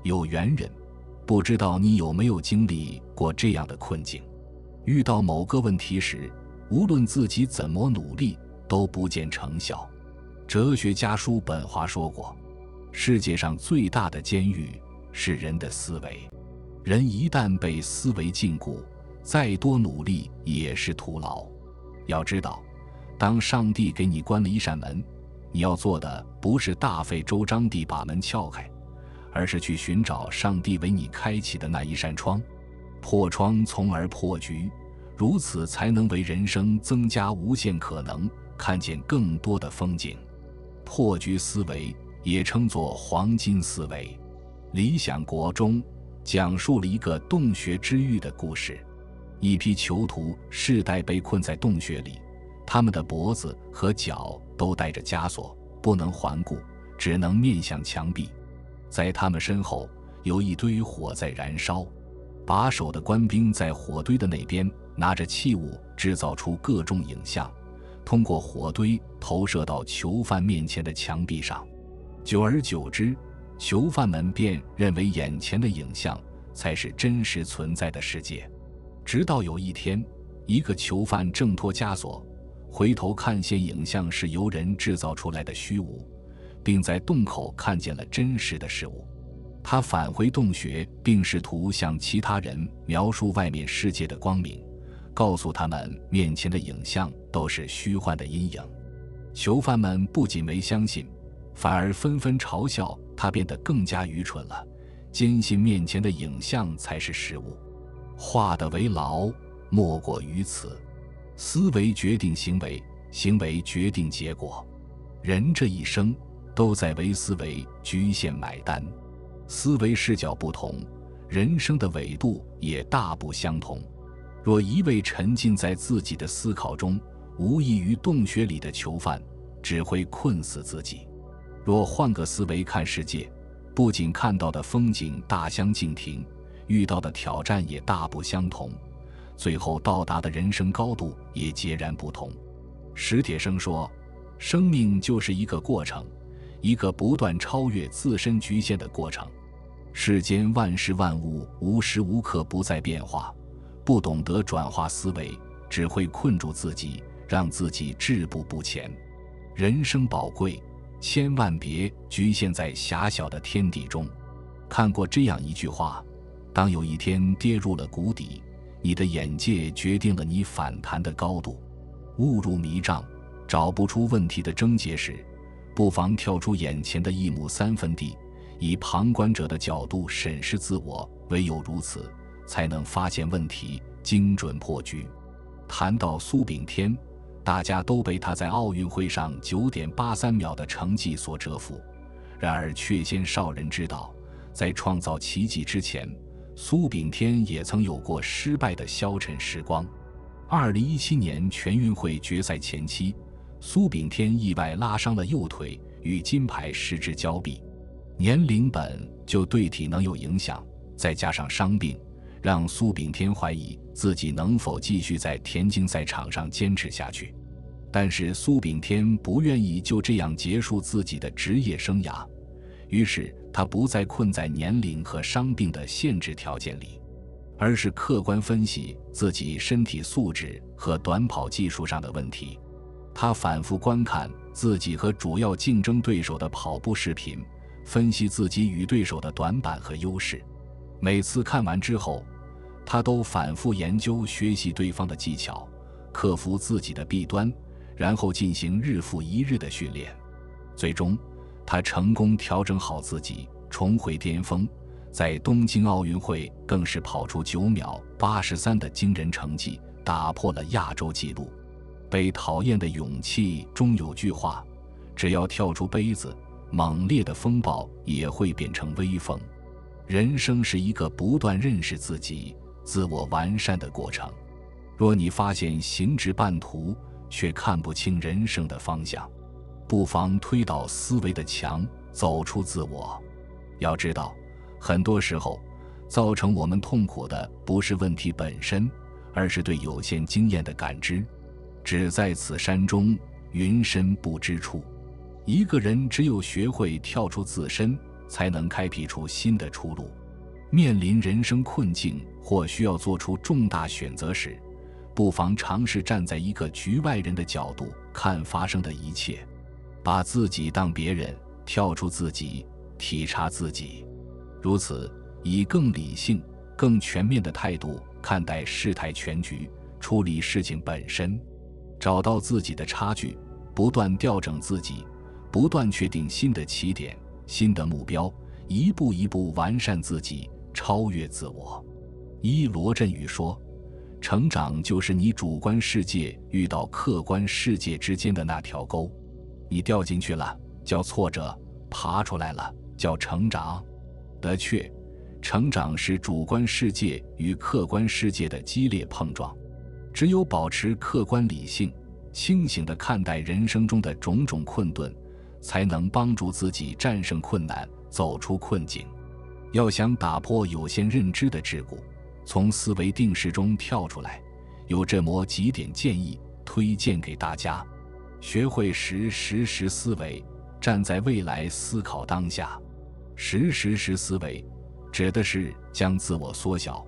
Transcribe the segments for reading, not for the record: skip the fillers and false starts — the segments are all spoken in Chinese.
有缘人，不知道你有没有经历过这样的困境：遇到某个问题时，无论自己怎么努力，都不见成效。哲学家叔本华说过，世界上最大的监狱是人的思维。人一旦被思维禁锢，再多努力也是徒劳。要知道，当上帝给你关了一扇门，你要做的不是大费周章地把门撬开，而是去寻找上帝为你开启的那一扇窗，破窗从而破局，如此才能为人生增加无限可能，看见更多的风景。破局思维也称作黄金思维。理想国中讲述了一个洞穴之狱的故事。一批囚徒世代被困在洞穴里，他们的脖子和脚都带着枷锁，不能环顾，只能面向墙壁。在他们身后有一堆火在燃烧，把守的官兵在火堆的那边拿着器物制造出各种影像，通过火堆投射到囚犯面前的墙壁上。久而久之，囚犯们便认为眼前的影像才是真实存在的世界。直到有一天，一个囚犯挣脱枷锁，回头看见影像是由人制造出来的虚无，并在洞口看见了真实的事物。他返回洞穴，并试图向其他人描述外面世界的光明，告诉他们面前的影像都是虚幻的阴影。囚犯们不仅没相信，反而纷纷嘲笑他变得更加愚蠢了，坚信面前的影像才是实物。画的为牢，莫过于此。思维决定行为，行为决定结果。人这一生都在为思维局限买单。思维视角不同，人生的纬度也大不相同。若一味沉浸在自己的思考中，无异于洞穴里的囚犯，只会困死自己。若换个思维看世界，不仅看到的风景大相径庭，遇到的挑战也大不相同，最后到达的人生高度也截然不同。史铁生说，生命就是一个过程，一个不断超越自身局限的过程。世间万事万物无时无刻不在变化，不懂得转化思维，只会困住自己，让自己止步不前。人生宝贵，千万别局限在狭小的天地中。看过这样一句话，当有一天跌入了谷底，你的眼界决定了你反弹的高度。误入迷障，找不出问题的症结时，不妨跳出眼前的一亩三分地，以旁观者的角度审视自我，唯有如此，才能发现问题，精准破局。谈到苏炳添，大家都被他在奥运会上9.83秒的成绩所折服。然而却先少人知道，在创造奇迹之前，苏炳添也曾有过失败的消沉时光。2017年全运会决赛前期，苏炳添意外拉伤了右腿，与金牌失之交臂。年龄本就对体能有影响，再加上伤病，让苏炳添怀疑自己能否继续在田径赛场上坚持下去。但是苏炳添不愿意就这样结束自己的职业生涯，于是他不再困在年龄和伤病的限制条件里，而是客观分析自己身体素质和短跑技术上的问题。他反复观看自己和主要竞争对手的跑步视频，分析自己与对手的短板和优势。每次看完之后，他都反复研究学习对方的技巧，克服自己的弊端，然后进行日复一日的训练。最终他成功调整好自己，重回巅峰，在东京奥运会更是跑出9秒83的惊人成绩，打破了亚洲纪录。被讨厌的勇气中有句话，只要跳出杯子，猛烈的风暴也会变成微风。人生是一个不断认识自己、自我完善的过程。若你发现行至半途，却看不清人生的方向，不妨推倒思维的墙，走出自我。要知道，很多时候造成我们痛苦的不是问题本身，而是对有限经验的感知。只在此山中，云深不知处。一个人只有学会跳出自身，才能开辟出新的出路。面临人生困境或需要做出重大选择时，不妨尝试站在一个局外人的角度看发生的一切，把自己当别人，跳出自己，体察自己。如此，以更理性、更全面的态度看待事态全局，处理事情本身，找到自己的差距，不断调整自己，不断确定新的起点、新的目标，一步一步完善自己，超越自我。罗振宇说，成长就是你主观世界遇到客观世界之间的那条沟，你掉进去了叫挫折，爬出来了叫成长。的确，成长是主观世界与客观世界的激烈碰撞，只有保持客观理性，清醒地看待人生中的种种困顿，才能帮助自己战胜困难，走出困境。要想打破有限认知的桎梏，从思维定式中跳出来，有这么几点建议推荐给大家。学会实时思维，站在未来思考当下。实时思维指的是将自我缩小，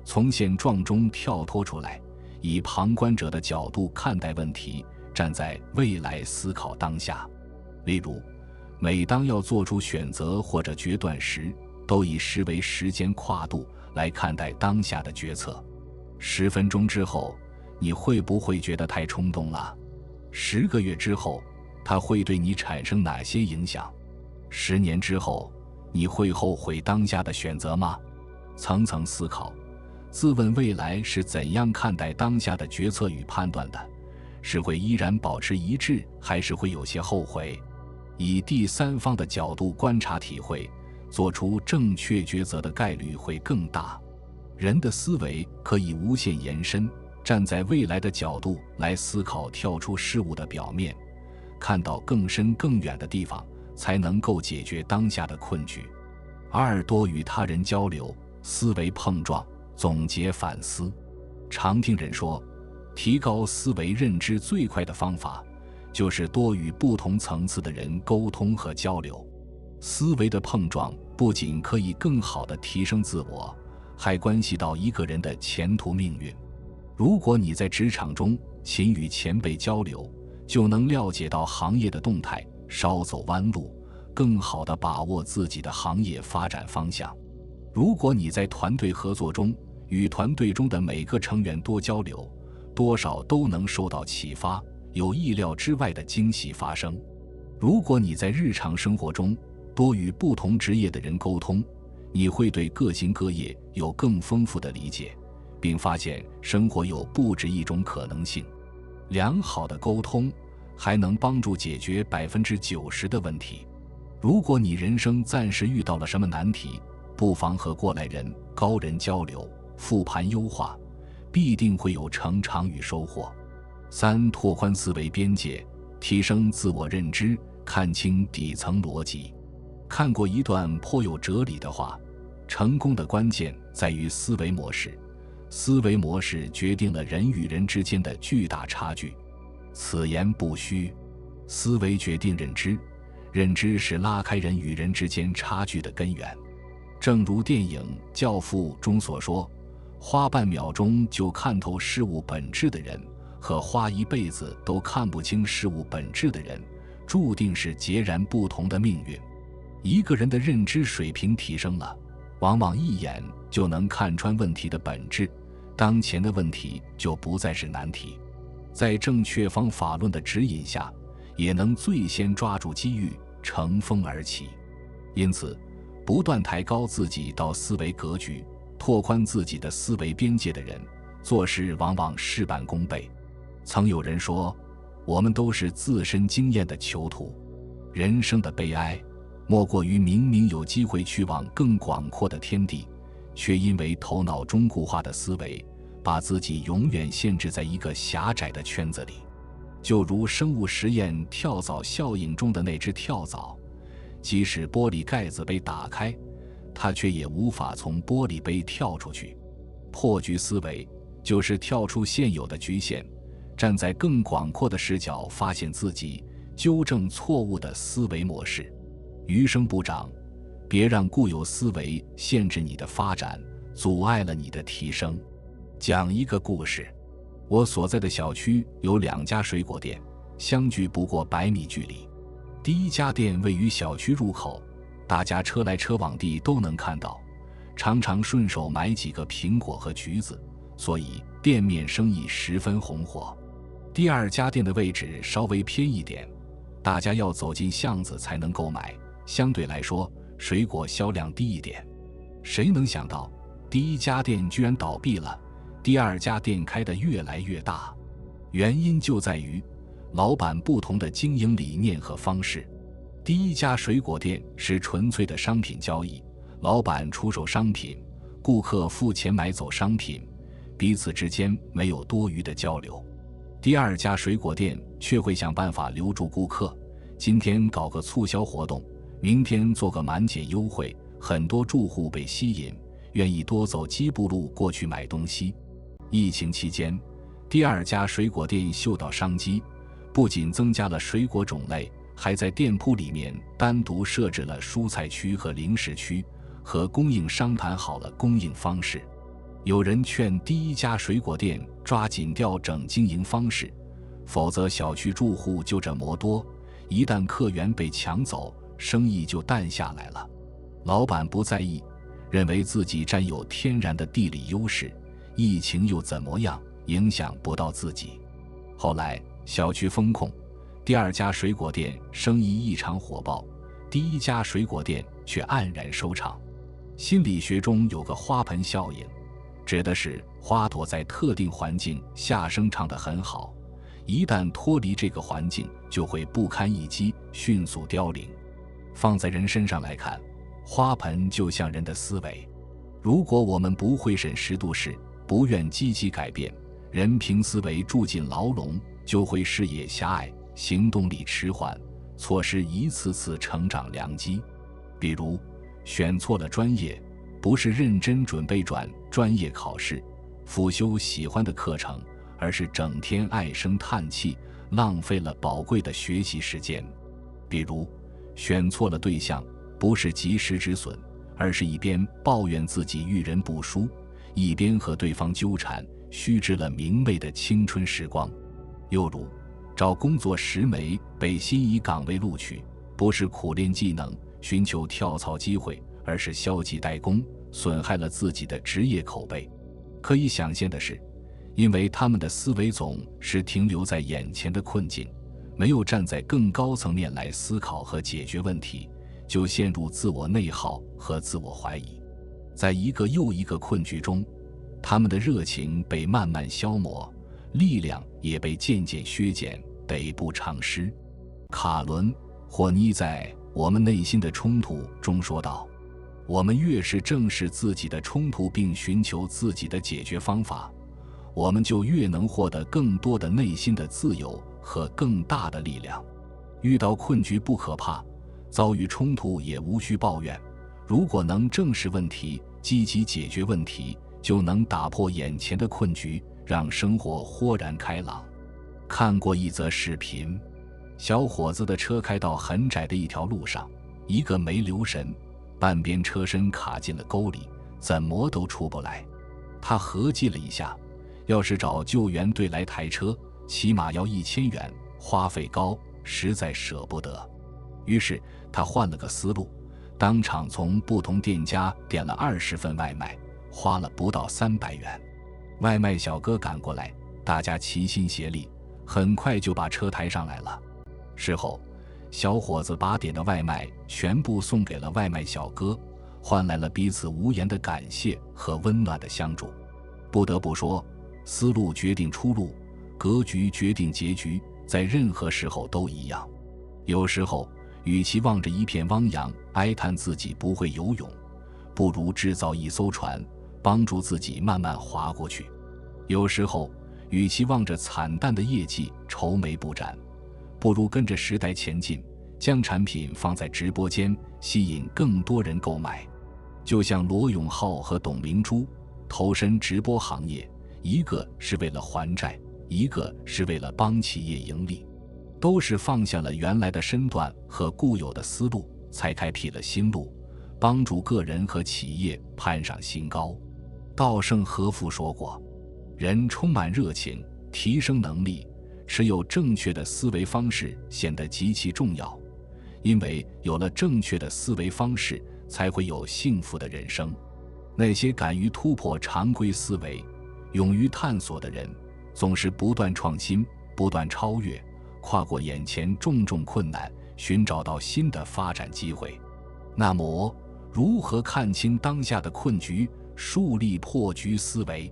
从现状中跳脱出来，以旁观者的角度看待问题，站在未来思考当下。例如，每当要做出选择或者决断时，都以时为时间跨度来看待当下的决策。10分钟之后，你会不会觉得太冲动了？10个月之后，它会对你产生哪些影响？10年之后，你会后悔当下的选择吗？层层思考，自问未来是怎样看待当下的决策与判断的，是会依然保持一致，还是会有些后悔？以第三方的角度观察体会，做出正确抉择的概率会更大。人的思维可以无限延伸，站在未来的角度来思考，跳出事物的表面，看到更深更远的地方，才能够解决当下的困局。2、多与他人交流，思维碰撞，总结反思。常听人说，提高思维认知最快的方法，就是多与不同层次的人沟通和交流。思维的碰撞不仅可以更好地提升自我，还关系到一个人的前途命运。如果你在职场中勤与前辈交流，就能了解到行业的动态，少走弯路，更好地把握自己的行业发展方向。如果你在团队合作中与团队中的每个成员多交流，多少都能受到启发，有意料之外的惊喜发生。如果你在日常生活中多与不同职业的人沟通，你会对各行各业有更丰富的理解，并发现生活有不止一种可能性。良好的沟通还能帮助解决90%的问题。如果你人生暂时遇到了什么难题，不妨和过来人、高人交流，复盘优化，必定会有成长与收获。3、拓宽思维边界，提升自我认知，看清底层逻辑。看过一段颇有哲理的话，成功的关键在于思维模式，思维模式决定了人与人之间的巨大差距。此言不虚，思维决定认知，认知是拉开人与人之间差距的根源。正如电影《教父》中所说，花半秒钟就看透事物本质的人，和花一辈子都看不清事物本质的人，注定是截然不同的命运。一个人的认知水平提升了，往往一眼就能看穿问题的本质，当前的问题就不再是难题。在正确方法论的指引下，也能最先抓住机遇，乘风而起。因此，不断抬高自己到思维格局，拓宽自己的思维边界的人，做事往往事半功倍。曾有人说，我们都是自身经验的囚徒。人生的悲哀，莫过于明明有机会去往更广阔的天地，却因为头脑中固化的思维，把自己永远限制在一个狭窄的圈子里。就如生物实验跳蚤效应中的那只跳蚤，即使玻璃盖子被打开，它却也无法从玻璃杯跳出去。破局思维就是跳出现有的局限，站在更广阔的视角发现自己，纠正错误的思维模式。余生不长，别让固有思维限制你的发展，阻碍了你的提升。讲一个故事。我所在的小区有2家水果店，相距不过100米距离。第一家店位于小区入口，大家车来车往地都能看到，常常顺手买几个苹果和橘子，所以店面生意十分红火。第二家店的位置稍微偏一点，大家要走进巷子才能购买，相对来说水果销量低一点。谁能想到第一家店居然倒闭了，第二家店开得越来越大。原因就在于老板不同的经营理念和方式。第一家水果店是纯粹的商品交易，老板出售商品，顾客付钱买走商品，彼此之间没有多余的交流。第二家水果店却会想办法留住顾客，今天搞个促销活动，明天做个满减优惠，很多住户被吸引，愿意多走几步路过去买东西。疫情期间，第二家水果店嗅到商机，不仅增加了水果种类，还在店铺里面单独设置了蔬菜区和零食区，和供应商谈好了供应方式。有人劝第一家水果店抓紧调整经营方式，否则小区住户就这么多，一旦客源被抢走，生意就淡下来了。老板不在意，认为自己占有天然的地理优势，疫情又怎么样，影响不到自己。后来小区封控，第二家水果店生意异常火爆，第一家水果店却黯然收场。心理学中有个花盆效应，指的是花朵在特定环境下生长得很好，一旦脱离这个环境就会不堪一击，迅速凋零。放在人身上来看，花盆就像人的思维，如果我们不会审时度势，不愿积极改变，人凭思维住进牢笼，就会视野狭隘，行动力迟缓，错失一次次成长良机。比如选错了专业，不是认真准备转专业考试，辅修喜欢的课程，而是整天唉声叹气，浪费了宝贵的学习时间。比如选错了对象，不是及时止损，而是一边抱怨自己遇人不淑，一边和对方纠缠，虚掷了明媚的青春时光。又如找工作时没被心仪岗位录取，不是苦练技能寻求跳槽机会，而是消极怠工，损害了自己的职业口碑。可以想见的是，因为他们的思维总是停留在眼前的困境，没有站在更高层面来思考和解决问题，就陷入自我内耗和自我怀疑。在一个又一个困局中，他们的热情被慢慢消磨，力量也被渐渐削减，得不偿失。卡伦·霍妮在《我们内心的冲突》中说道，我们越是正视自己的冲突并寻求自己的解决方法，我们就越能获得更多的内心的自由和更大的力量。遇到困局不可怕，遭遇冲突也无需抱怨，如果能正视问题，积极解决问题，就能打破眼前的困局，让生活豁然开朗。看过一则视频，小伙子的车开到很窄的一条路上，一个没留神，半边车身卡进了沟里，怎么都出不来。他合计了一下，要是找救援队来抬车，起码要1000元，花费高，实在舍不得。于是他换了个思路，当场从不同店家点了20份外卖，花了不到300元。外卖小哥赶过来，大家齐心协力，很快就把车抬上来了。事后，小伙子把点的外卖全部送给了外卖小哥，换来了彼此无言的感谢和温暖的相助。不得不说，思路决定出路，格局决定结局，在任何时候都一样。有时候，与其望着一片汪洋哀叹自己不会游泳，不如制造一艘船，帮助自己慢慢划过去。有时候，与其望着惨淡的业绩愁眉不展，不如跟着时代前进，将产品放在直播间，吸引更多人购买。就像罗永浩和董明珠投身直播行业，一个是为了还债，一个是为了帮企业盈利，都是放下了原来的身段和固有的思路，才开辟了新路，帮助个人和企业攀上新高。稻盛和夫说过，人充满热情，提升能力，持有正确的思维方式显得极其重要，因为有了正确的思维方式，才会有幸福的人生。那些敢于突破常规思维、勇于探索的人，总是不断创新，不断超越，跨过眼前种种困难，寻找到新的发展机会。那么，如何看清当下的困局，树立破局思维？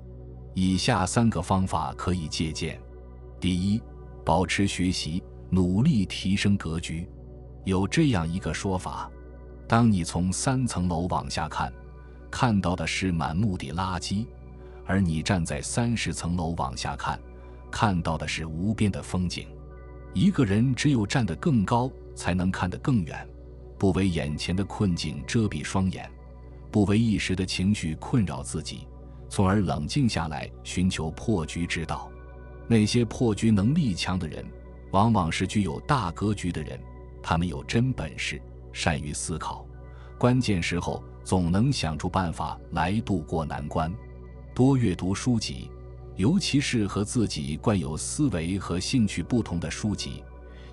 以下3个方法可以借鉴。第一，保持学习，努力提升格局。有这样一个说法，当你从3层楼往下看，看到的是满目的垃圾，而你站在30层楼往下看，看到的是无边的风景。一个人只有站得更高，才能看得更远，不为眼前的困境遮蔽双眼，不为一时的情绪困扰自己，从而冷静下来，寻求破局之道。那些破局能力强的人，往往是具有大格局的人，他们有真本事，善于思考，关键时候总能想出办法来渡过难关。多阅读书籍，尤其是和自己惯有思维和兴趣不同的书籍，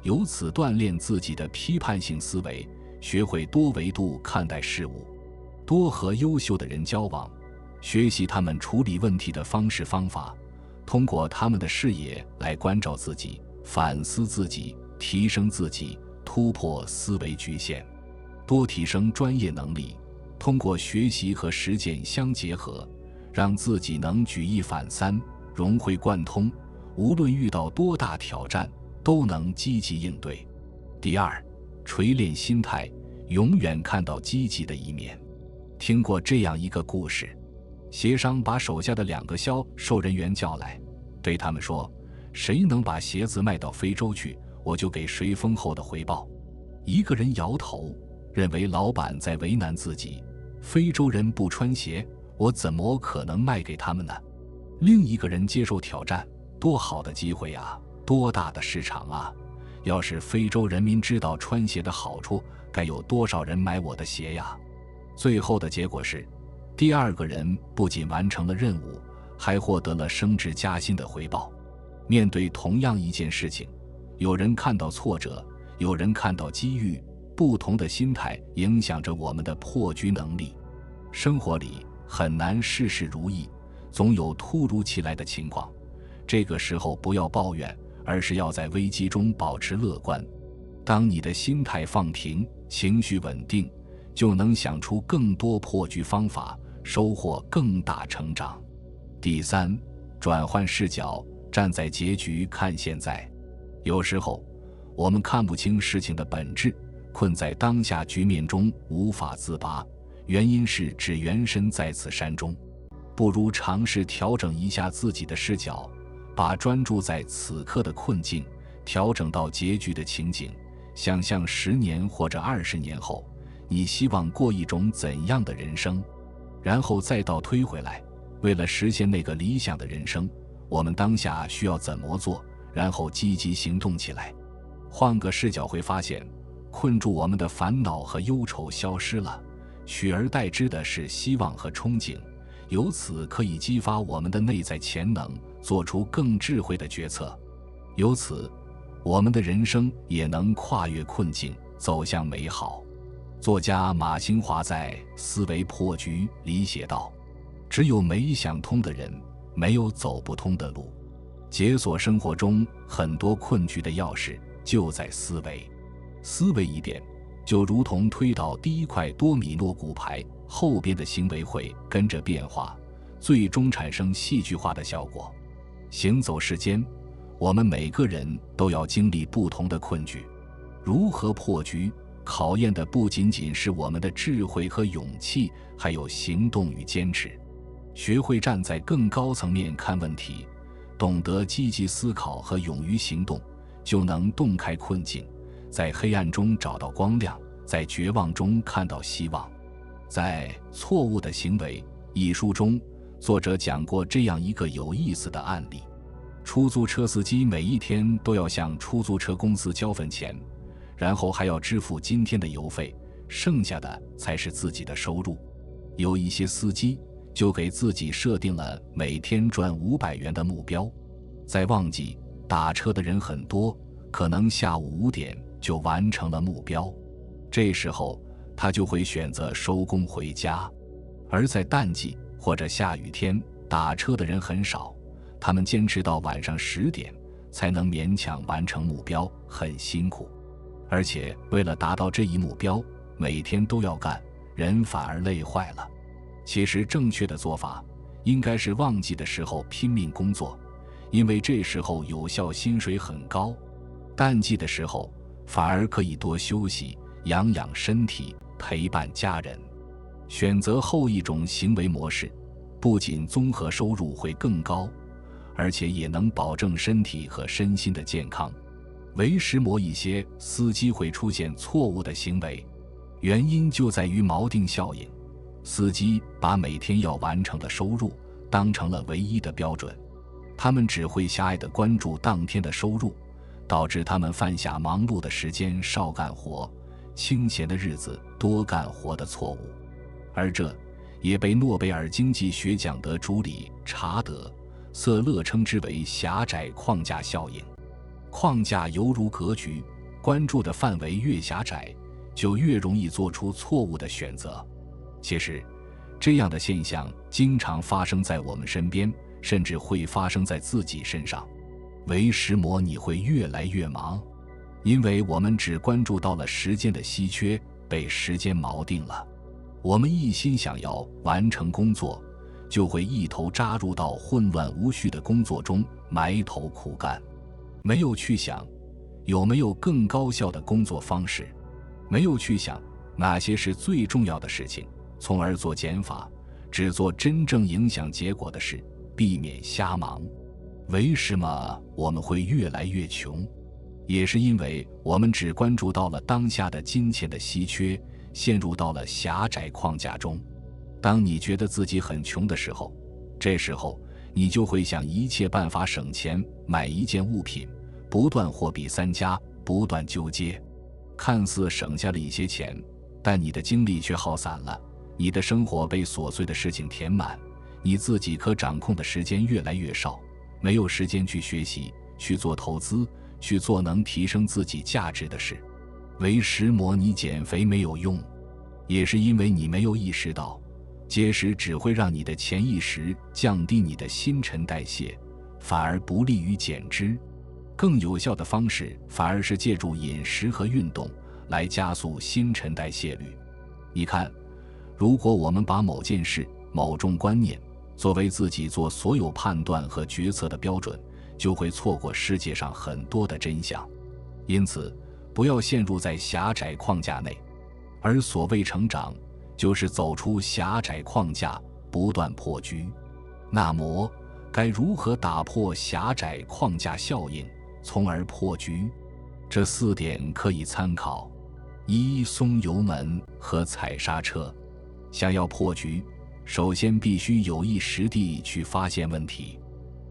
由此锻炼自己的批判性思维，学会多维度看待事物。多和优秀的人交往，学习他们处理问题的方式方法，通过他们的视野来关照自己，反思自己，提升自己，突破思维局限。多提升专业能力，通过学习和实践相结合，让自己能举一反三，融会贯通，无论遇到多大挑战，都能积极应对。第二，锤炼心态，永远看到积极的一面。听过这样一个故事，协商把手下的2个销售人员叫来，对他们说，谁能把鞋子卖到非洲去，我就给谁丰厚的回报。一个人摇头，认为老板在为难自己，非洲人不穿鞋，我怎么可能卖给他们呢？另一个人接受挑战，多好的机会啊，多大的市场啊，要是非洲人民知道穿鞋的好处，该有多少人买我的鞋呀？最后的结果是，第2个人不仅完成了任务，还获得了升职加薪的回报。面对同样一件事情，有人看到挫折，有人看到机遇，不同的心态影响着我们的破局能力。生活里很难事事如意，总有突如其来的情况，这个时候不要抱怨，而是要在危机中保持乐观。当你的心态放平，情绪稳定，就能想出更多破局方法，收获更大成长。第三，转换视角，站在结局看现在。有时候我们看不清事情的本质，困在当下局面中无法自拔，原因是只缘身在此山中。不如尝试调整一下自己的视角，把专注在此刻的困境调整到结局的情景，想象10年或者20年后，你希望过一种怎样的人生，然后再倒推回来，为了实现那个理想的人生，我们当下需要怎么做，然后积极行动起来。换个视角会发现，困住我们的烦恼和忧愁消失了，取而代之的是希望和憧憬，由此可以激发我们的内在潜能，做出更智慧的决策。由此，我们的人生也能跨越困境，走向美好。作家马兴华在《思维破局》里写道，只有没想通的人，没有走不通的路。解锁生活中很多困局的钥匙就在思维。思维一变，就如同推倒第1块多米诺骨牌，后边的行为会跟着变化，最终产生戏剧化的效果。行走世间，我们每个人都要经历不同的困局，如何破局，考验的不仅仅是我们的智慧和勇气，还有行动与坚持。学会站在更高层面看问题，懂得积极思考和勇于行动，就能洞开困境，在黑暗中找到光亮，在绝望中看到希望。在《错误的行为》一书中，作者讲过这样一个有意思的案例。出租车司机每一天都要向出租车公司交份钱，然后还要支付今天的油费，剩下的才是自己的收入。有一些司机就给自己设定了每天赚500元的目标，在旺季打车的人很多，可能下午5点就完成了目标，这时候他就会选择收工回家。而在淡季或者下雨天，打车的人很少，他们坚持到晚上10点才能勉强完成目标，很辛苦。而且为了达到这一目标，每天都要干，人反而累坏了。其实正确的做法应该是旺季的时候拼命工作，因为这时候有效薪水很高。淡季的时候反而可以多休息，养养身体，陪伴家人。选择后一种行为模式，不仅综合收入会更高，而且也能保证身体和身心的健康。为什么一些司机会出现错误的行为？原因就在于锚定效应。司机把每天要完成的收入当成了唯一的标准，他们只会狭隘地关注当天的收入，导致他们犯下忙碌的时间少干活，清闲的日子多干活的错误。而这也被诺贝尔经济学奖得主理查德·瑟勒称之为狭窄框架效应。框架犹如格局，关注的范围越狭窄，就越容易做出错误的选择。其实，这样的现象经常发生在我们身边，甚至会发生在自己身上。为什么你会越来越忙？因为我们只关注到了时间的稀缺，被时间锚定了。我们一心想要完成工作，就会一头扎入到混乱无序的工作中，埋头苦干，没有去想有没有更高效的工作方式，没有去想哪些是最重要的事情，从而做减法，只做真正影响结果的事，避免瞎忙。为什么我们会越来越穷？也是因为我们只关注到了当下的金钱的稀缺，陷入到了狭窄框架中。当你觉得自己很穷的时候，这时候你就会想一切办法省钱，买一件物品，不断货比三家，不断纠结。看似省下了一些钱，但你的精力却耗散了，你的生活被琐碎的事情填满，你自己可掌控的时间越来越少，没有时间去学习，去做投资，去做能提升自己价值的事。为什么你减肥没有用？也是因为你没有意识到，节食只会让你的潜意识降低你的新陈代谢，反而不利于减脂。更有效的方式反而是借助饮食和运动来加速新陈代谢率。你看，如果我们把某件事、某种观念作为自己做所有判断和决策的标准，就会错过世界上很多的真相。因此，不要陷入在狭窄框架内。而所谓成长，就是走出狭窄框架，不断破局。那么，该如何打破狭窄框架效应，从而破局？这4点可以参考：一、松油门和踩刹车。想要破局，首先必须有意识地去发现问题，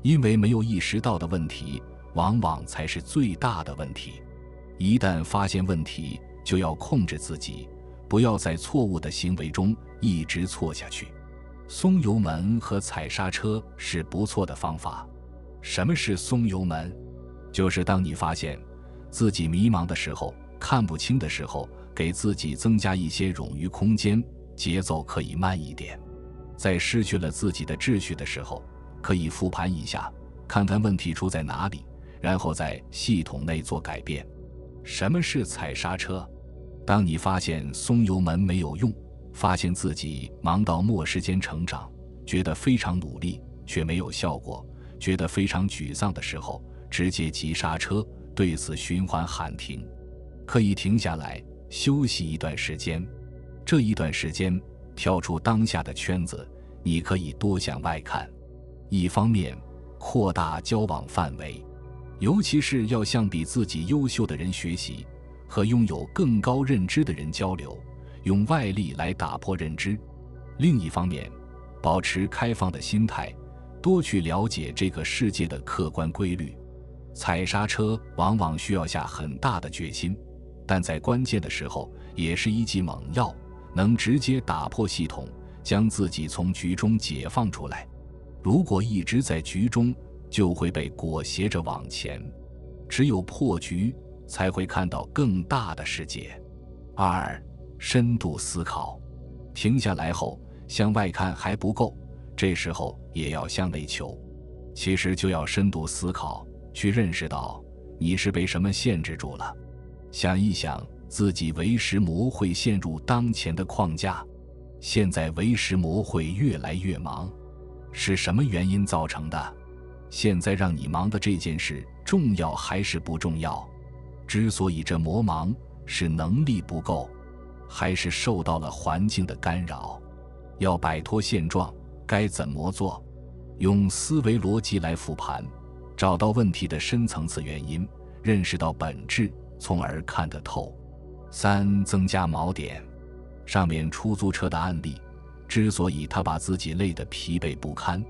因为没有意识到的问题，往往才是最大的问题。一旦发现问题，就要控制自己，不要在错误的行为中一直错下去。松油门和踩刹车是不错的方法。什么是松油门？就是当你发现自己迷茫的时候，看不清的时候，给自己增加一些冗余空间，节奏可以慢一点。在失去了自己的秩序的时候，可以复盘一下，看看问题出在哪里，然后在系统内做改变。什么是踩刹车？当你发现松油门没有用，发现自己忙到没时间成长，觉得非常努力却没有效果，觉得非常沮丧的时候，直接急刹车，对此循环喊停。可以停下来休息一段时间，这一段时间跳出当下的圈子，你可以多向外看。一方面扩大交往范围，尤其是要向比自己优秀的人学习，和拥有更高认知的人交流，用外力来打破认知。另一方面，保持开放的心态，多去了解这个世界的客观规律。踩刹车往往需要下很大的决心，但在关键的时候也是一剂猛药，能直接打破系统，将自己从局中解放出来。如果一直在局中，就会被裹挟着往前。只有破局，才会看到更大的世界。2. 深度思考。停下来后，向外看还不够，这时候也要向内求。其实就要深度思考，去认识到你是被什么限制住了。想一想自己为什么会陷入当前的框架，现在为什么会越来越忙，是什么原因造成的？现在让你忙的这件事重要还是不重要？之所以这么忙，是能力不够，还是受到了环境的干扰？要摆脱现状，该怎么做？用思维逻辑来复盘，找到问题的深层次原因，认识到本质，从而看得透。3. 增加锚点。上面出租车的案例，之所以他把自己累得疲惫不堪，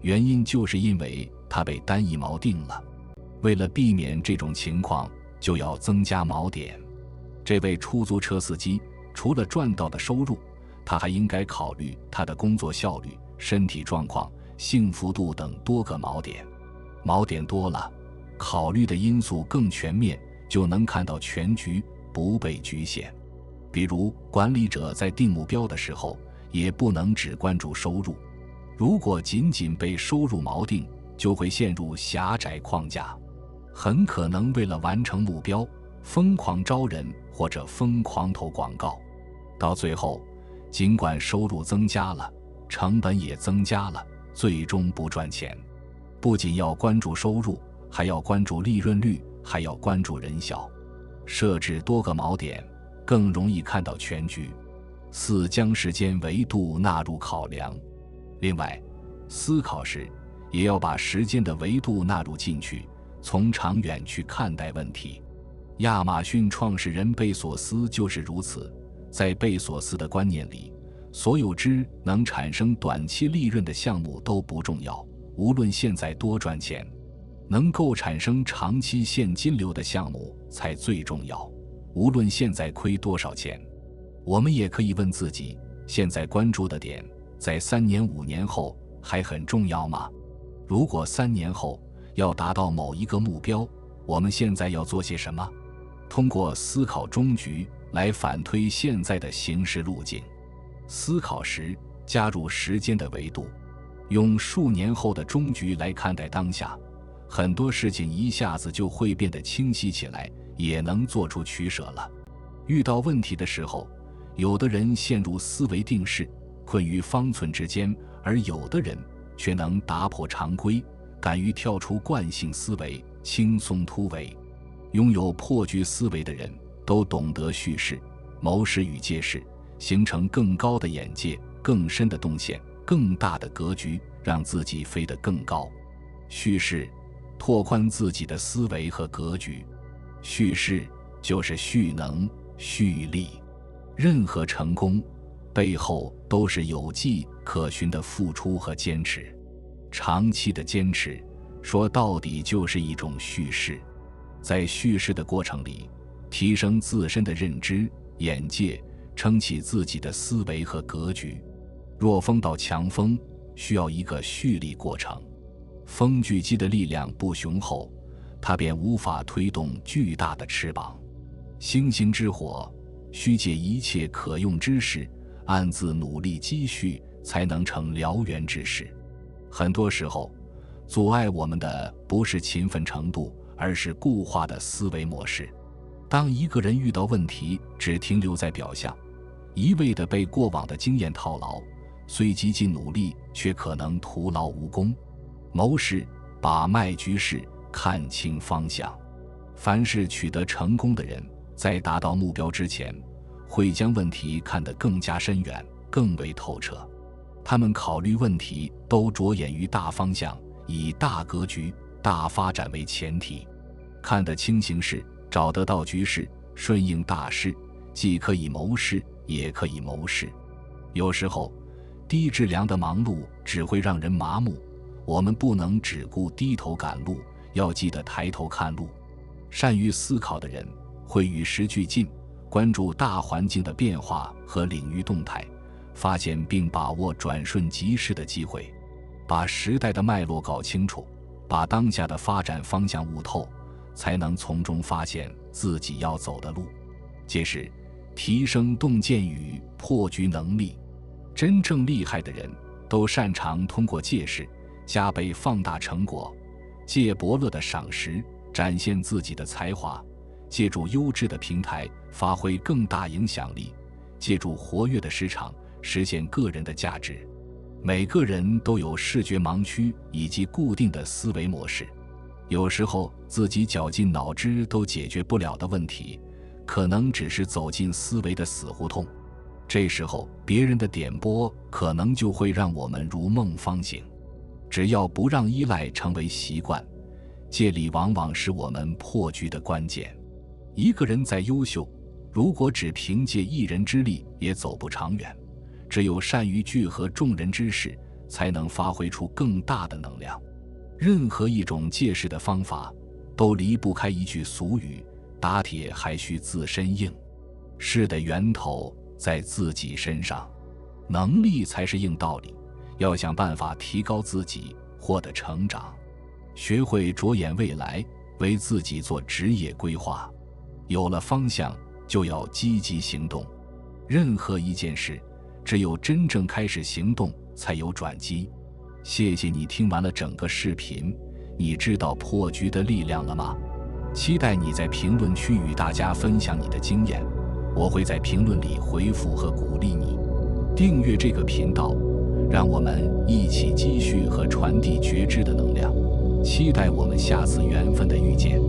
原因就是因为他被单一锚定了。为了避免这种情况，就要增加锚点。这位出租车司机除了赚到的收入，他还应该考虑他的工作效率、身体状况、幸福度等多个锚点。锚点多了，考虑的因素更全面，就能看到全局，不被局限。比如管理者在定目标的时候，也不能只关注收入。如果仅仅被收入锚定，就会陷入狭窄框架，很可能为了完成目标，疯狂招人或者疯狂投广告。到最后，尽管收入增加了，成本也增加了，最终不赚钱。不仅要关注收入，还要关注利润率，还要关注人效。设置多个锚点，更容易看到全局。4. 将时间维度纳入考量。另外，思考时也要把时间的维度纳入进去，从长远去看待问题。亚马逊创始人贝索斯就是如此。在贝索斯的观念里，所有能产生短期利润的项目都不重要，无论现在多赚钱，能够产生长期现金流的项目才最重要，无论现在亏多少钱。我们也可以问自己，现在关注的点，在3年、5年后还很重要吗？如果3年后要达到某一个目标，我们现在要做些什么？通过思考终局来反推现在的行事路径。思考时加入时间的维度，用数年后的终局来看待当下，很多事情一下子就会变得清晰起来，也能做出取舍了。遇到问题的时候，有的人陷入思维定式，困于方寸之间，而有的人却能打破常规，敢于跳出惯性思维，轻松突围。拥有破局思维的人都懂得叙事、谋事与借势，形成更高的眼界、更深的动线、更大的格局，让自己飞得更高。叙事拓宽自己的思维和格局，叙事就是蓄能、蓄力。任何成功背后都是有迹可循的付出和坚持，长期的坚持说到底就是一种叙事。在叙事的过程里，提升自身的认知、眼界，撑起自己的思维和格局。若风到强风，需要一个蓄力过程。风巨鸡的力量不雄厚，它便无法推动巨大的翅膀。星星之火，需借一切可用之事，暗自努力积蓄，才能成燎原之势。很多时候，阻碍我们的不是勤奋程度，而是固化的思维模式。当一个人遇到问题只停留在表象，一味地被过往的经验套牢，虽极尽努力，却可能徒劳无功。谋事把脉局势，看清方向。凡是取得成功的人，在达到目标之前，会将问题看得更加深远，更为透彻。他们考虑问题都着眼于大方向，以大格局、大发展为前提，看得清形势，找得到局势，顺应大势，既可以谋事，也可以谋事。有时候，低质量的忙碌只会让人麻木，我们不能只顾低头赶路，要记得抬头看路。善于思考的人，会与时俱进，关注大环境的变化和领域动态，发现并把握转瞬即逝的机会，把时代的脉络搞清楚，把当下的发展方向悟透，才能从中发现自己要走的路，届时提升洞见与破局能力。真正厉害的人都擅长通过借势加倍放大成果，借伯乐的赏识展现自己的才华，借助优质的平台发挥更大影响力，借助活跃的市场实现个人的价值。每个人都有视觉盲区以及固定的思维模式，有时候自己绞尽脑汁都解决不了的问题，可能只是走进思维的死胡同，这时候别人的点拨可能就会让我们如梦方醒。只要不让依赖成为习惯，借力往往是我们破局的关键。一个人再优秀，如果只凭借一人之力也走不长远，只有善于聚合众人之势，才能发挥出更大的能量。任何一种借势的方法都离不开一句俗语，打铁还需自身硬，势的源头在自己身上，能力才是硬道理，要想办法提高自己，获得成长，学会着眼未来，为自己做职业规划。有了方向，就要积极行动。任何一件事，只有真正开始行动，才有转机。谢谢你听完了整个视频，你知道破局的力量了吗？期待你在评论区与大家分享你的经验，我会在评论里回复和鼓励你。订阅这个频道，让我们一起积蓄和传递觉知的能量。期待我们下次缘分的遇见。